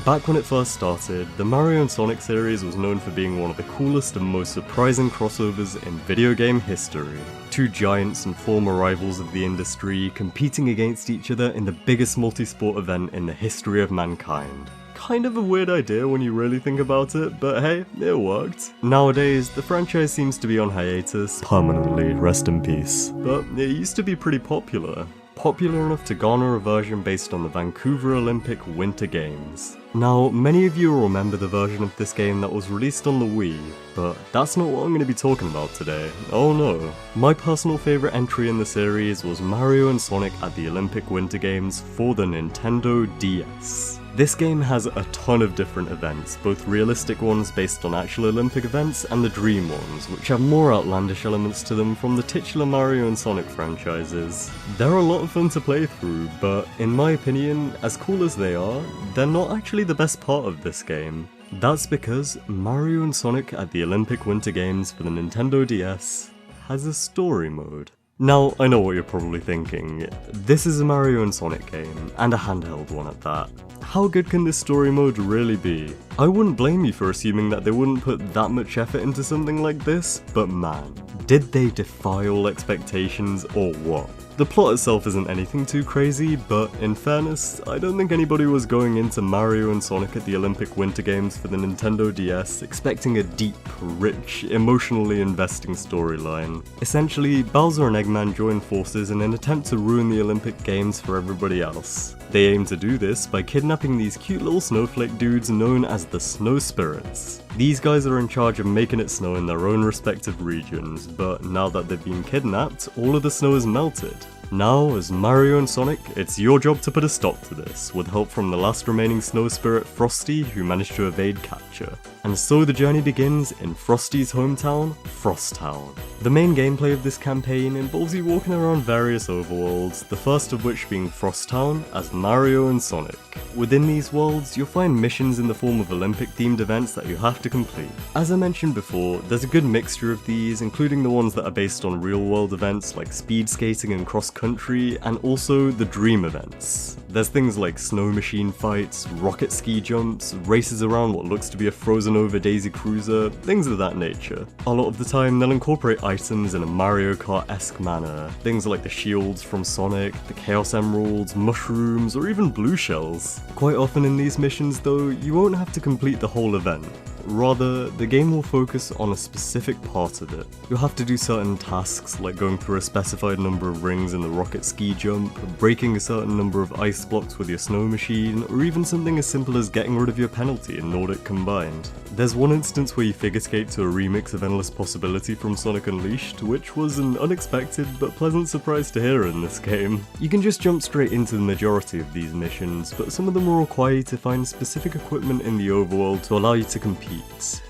Back when it first started, the Mario and Sonic series was known for being one of the coolest and most surprising crossovers in video game history. Two giants and former rivals of the industry competing against each other in the biggest multi-sport event in the history of mankind. Kind of a weird idea when you really think about it, but hey, it worked. Nowadays, the franchise seems to be on hiatus, permanently, rest in peace. But it used to be pretty popular. Popular enough to garner a version based on the Vancouver Olympic Winter Games. Now, many of you will remember the version of this game that was released on the Wii, but that's not what I'm going to be talking about today. Oh no. My personal favourite entry in the series was Mario and Sonic at the Olympic Winter Games for the Nintendo DS. This game has a ton of different events, both realistic ones based on actual Olympic events and the dream ones, which have more outlandish elements to them from the titular Mario and Sonic franchises. They're a lot of fun to play through, but in my opinion, as cool as they are, they're not actually the best part of this game. That's because Mario and Sonic at the Olympic Winter Games for the Nintendo DS has a story mode. Now, I know what you're probably thinking. This is a Mario and Sonic game, and a handheld one at that. How good can this story mode really be? I wouldn't blame you for assuming that they wouldn't put that much effort into something like this, but man, did they defy all expectations or what? The plot itself isn't anything too crazy, but in fairness, I don't think anybody was going into Mario and Sonic at the Olympic Winter Games for the Nintendo DS expecting a deep, rich, emotionally investing storyline. Essentially, Bowser and Eggman join forces in an attempt to ruin the Olympic Games for everybody else. They aim to do this by kidnapping these cute little snowflake dudes known as the Snow Spirits. These guys are in charge of making it snow in their own respective regions, but now that they've been kidnapped, all of the snow is melted. Now, as Mario and Sonic, it's your job to put a stop to this, with help from the last remaining snow spirit Frosty, who managed to evade capture. And so the journey begins in Frosty's hometown, Frostown. The main gameplay of this campaign involves you walking around various overworlds, the first of which being Frostown as Mario and Sonic. Within these worlds, you'll find missions in the form of Olympic-themed events that you have to complete. As I mentioned before, there's a good mixture of these, including the ones that are based on real-world events like speed skating and cross-country, and also the dream events. There's things like snow machine fights, rocket ski jumps, races around what looks to be a frozen over Daisy Cruiser, things of that nature. A lot of the time, they'll incorporate items in a Mario Kart-esque manner, things like the shields from Sonic, the Chaos Emeralds, mushrooms, or even blue shells. Quite often in these missions though, you won't have to complete the whole event. Rather, the game will focus on a specific part of it. You'll have to do certain tasks like going through a specified number of rings in the rocket ski jump, breaking a certain number of ice blocks with your snow machine, or even something as simple as getting rid of your penalty in Nordic Combined. There's one instance where you figure skate to a remix of Endless Possibility from Sonic Unleashed, which was an unexpected but pleasant surprise to hear in this game. You can just jump straight into the majority of these missions, but some of them will require you to find specific equipment in the overworld to allow you to compete.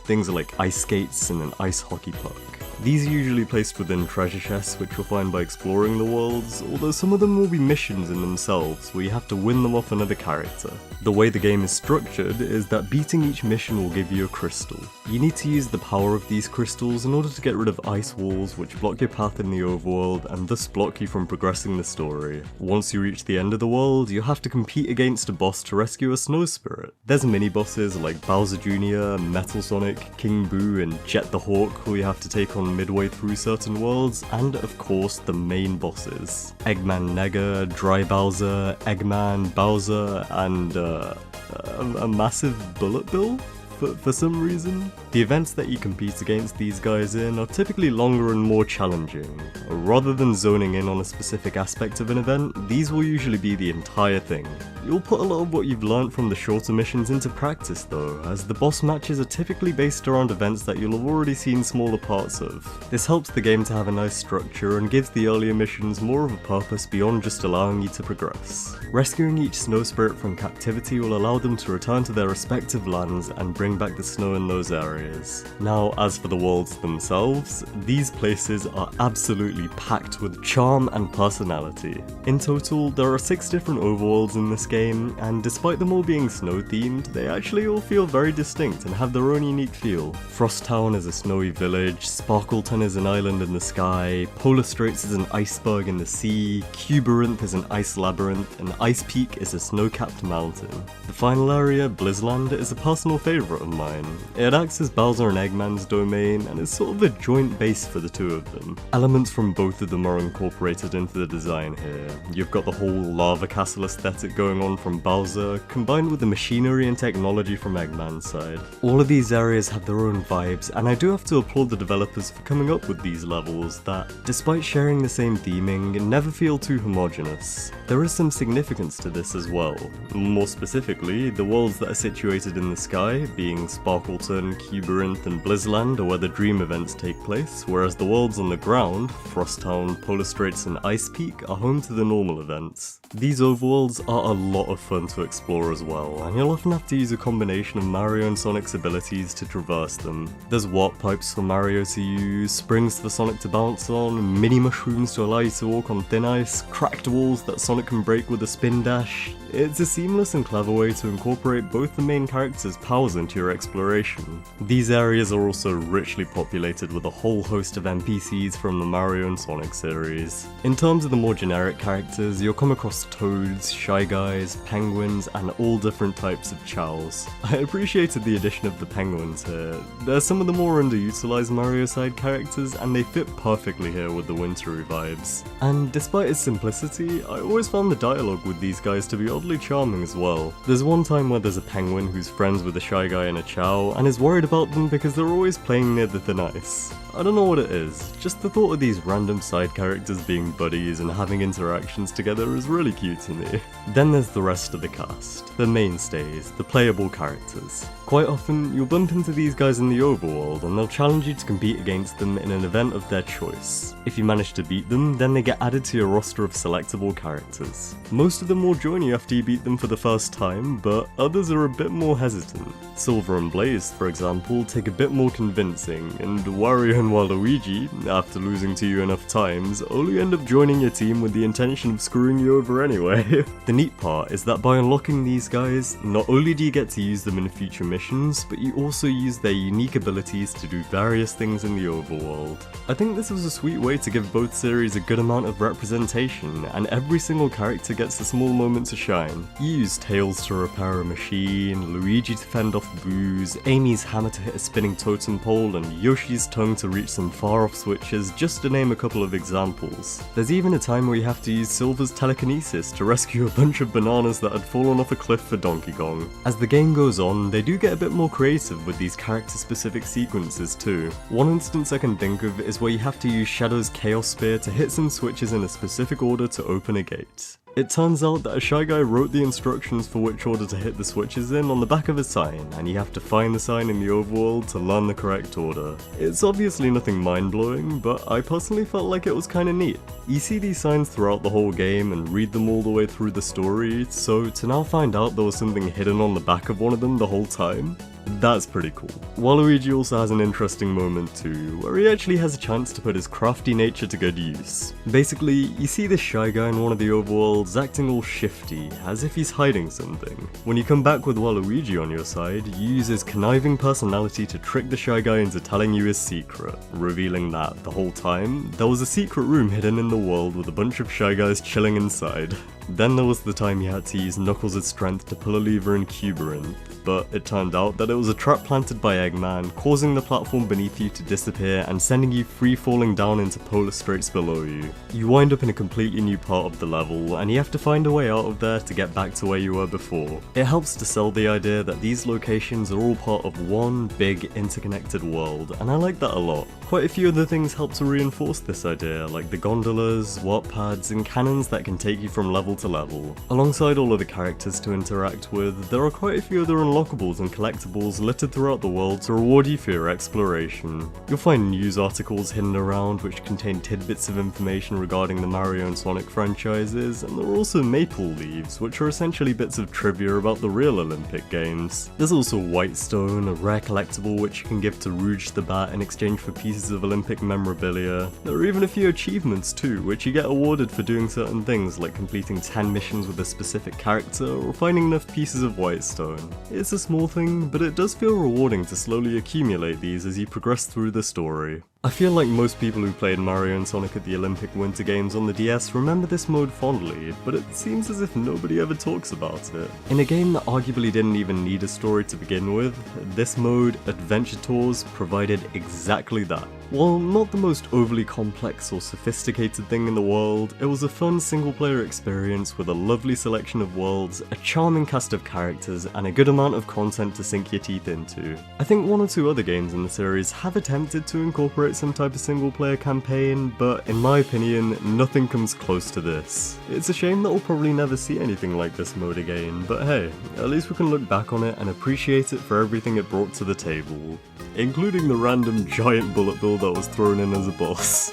Things like ice skates and an ice hockey puck. These are usually placed within treasure chests, which you'll find by exploring the worlds, although some of them will be missions in themselves, where you have to win them off another character. The way the game is structured is that beating each mission will give you a crystal. You need to use the power of these crystals in order to get rid of ice walls which block your path in the overworld and thus block you from progressing the story. Once you reach the end of the world, you have to compete against a boss to rescue a snow spirit. There's mini-bosses like Bowser Jr., Metal Sonic, King Boo, and Jet the Hawk who you have to take on midway through certain worlds, and of course the main bosses. Eggman Nega, Dry Bowser, Eggman, Bowser, and a massive Bullet Bill? For some reason. The events that you compete against these guys in are typically longer and more challenging. Rather than zoning in on a specific aspect of an event, these will usually be the entire thing. You'll put a lot of what you've learned from the shorter missions into practice though, as the boss matches are typically based around events that you'll have already seen smaller parts of. This helps the game to have a nice structure and gives the earlier missions more of a purpose beyond just allowing you to progress. Rescuing each snow spirit from captivity will allow them to return to their respective lands and bring back the snow in those areas. areas. Now, as for the worlds themselves, these places are absolutely packed with charm and personality. In total, there are 6 different overworlds in this game, and despite them all being snow-themed, they actually all feel very distinct and have their own unique feel. Frostown is a snowy village, Sparkleton is an island in the sky, Polastraits is an iceberg in the sea, Cubyrinth is an ice labyrinth, and Ice Peak is a snow-capped mountain. The final area, Blizzland, is a personal favourite of mine. It acts as Bowser and Eggman's domain, and is sort of a joint base for the two of them. Elements from both of them are incorporated into the design here. You've got the whole lava castle aesthetic going on from Bowser, combined with the machinery and technology from Eggman's side. All of these areas have their own vibes, and I do have to applaud the developers for coming up with these levels that, despite sharing the same theming, never feel too homogeneous. There is some significance to this as well. More specifically, the worlds that are situated in the sky, being Sparkleton, Cubyrinth and Blizzland, are where the dream events take place, whereas the worlds on the ground, Frostown, Polastraits and Ice Peak, are home to the normal events. These overworlds are a lot of fun to explore as well, and you'll often have to use a combination of Mario and Sonic's abilities to traverse them. There's warp pipes for Mario to use, springs for Sonic to bounce on, mini mushrooms to allow you to walk on thin ice, cracked walls that Sonic can break with a spin dash. It's a seamless and clever way to incorporate both the main characters' powers into your exploration. These areas are also richly populated with a whole host of NPCs from the Mario and Sonic series. In terms of the more generic characters, you'll come across Toads, Shy Guys, Penguins, and all different types of chows. I appreciated the addition of the penguins here. They're some of the more underutilized Mario side characters, and they fit perfectly here with the wintry vibes. And despite its simplicity, I always found the dialogue with these guys to be oddly charming as well. There's one time where there's a penguin who's friends with a Shy Guy and a chow, and is worried about them because they're always playing near the thin ice. I don't know what it is, just the thought of these random side characters being buddies and having interactions together is really cute to me. Then there's the rest of the cast, the mainstays, the playable characters. Quite often, you'll bump into these guys in the overworld and they'll challenge you to compete against them in an event of their choice. If you manage to beat them, then they get added to your roster of selectable characters. Most of them will join you after you beat them for the first time, but others are a bit more hesitant. Silver and Blaze, for example, take a bit more convincing, and Wario and Waluigi, after losing to you enough times, only end up joining your team with the intention of screwing you over anyway. The neat part is that by unlocking these guys, not only do you get to use them in future missions, but you also use their unique abilities to do various things in the overworld. I think this was a sweet way to give both series a good amount of representation, and every single character gets a small moment to shine. You use Tails to repair a machine, Luigi to fend off Boos, Amy's hammer to hit a spinning totem pole, and Yoshi's tongue to reach some far-off switches, just to name a couple of examples. There's even a time where you have to use Silver's telekinesis to rescue a bunch of bananas that had fallen off a cliff for Donkey Kong. As the game goes on, they do get a bit more creative with these character-specific sequences too. One instance I can think of is where you have to use Shadow's Chaos Spear to hit some switches in a specific order to open a gate. It turns out that a Shy Guy wrote the instructions for which order to hit the switches in on the back of a sign, and you have to find the sign in the overworld to learn the correct order. It's obviously nothing mind-blowing, but I personally felt like it was kinda neat. You see these signs throughout the whole game and read them all the way through the story, so to now find out there was something hidden on the back of one of them the whole time, that's pretty cool. Waluigi also has an interesting moment too, where he actually has a chance to put his crafty nature to good use. Basically, you see this Shy Guy in one of the overworlds acting all shifty, as if he's hiding something. When you come back with Waluigi on your side, you use his conniving personality to trick the Shy Guy into telling you his secret, revealing that, the whole time, there was a secret room hidden in the world with a bunch of Shy Guys chilling inside. Then there was the time you had to use Knuckles' strength to pull a lever in Cubyrinth, but it turned out that it was a trap planted by Eggman, causing the platform beneath you to disappear and sending you free-falling down into Polastraits below you. You wind up in a completely new part of the level, and you have to find a way out of there to get back to where you were before. It helps to sell the idea that these locations are all part of one big interconnected world, and I like that a lot. Quite a few other things help to reinforce this idea, like the gondolas, warp pads, and cannons that can take you from level to level. Alongside all of the characters to interact with, there are quite a few other unlockables and collectibles littered throughout the world to reward you for your exploration. You'll find news articles hidden around which contain tidbits of information regarding the Mario and Sonic franchises, and there are also maple leaves, which are essentially bits of trivia about the real Olympic Games. There's also Whitestone, a rare collectible which you can give to Rouge the Bat in exchange for pieces of Olympic memorabilia. There are even a few achievements too, which you get awarded for doing certain things like completing 10 missions with a specific character or finding enough pieces of Whitestone. It's a small thing, but it does feel rewarding to slowly accumulate these as you progress through the story. I feel like most people who played Mario and Sonic at the Olympic Winter Games on the DS remember this mode fondly, but it seems as if nobody ever talks about it. In a game that arguably didn't even need a story to begin with, this mode, Adventure Tours, provided exactly that. While not the most overly complex or sophisticated thing in the world, it was a fun single-player experience with a lovely selection of worlds, a charming cast of characters, and a good amount of content to sink your teeth into. I think one or two other games in the series have attempted to incorporate some type of single-player campaign, but in my opinion, nothing comes close to this. It's a shame that we'll probably never see anything like this mode again, but hey, at least we can look back on it and appreciate it for everything it brought to the table, including the random giant bullet bill that was thrown in as a boss.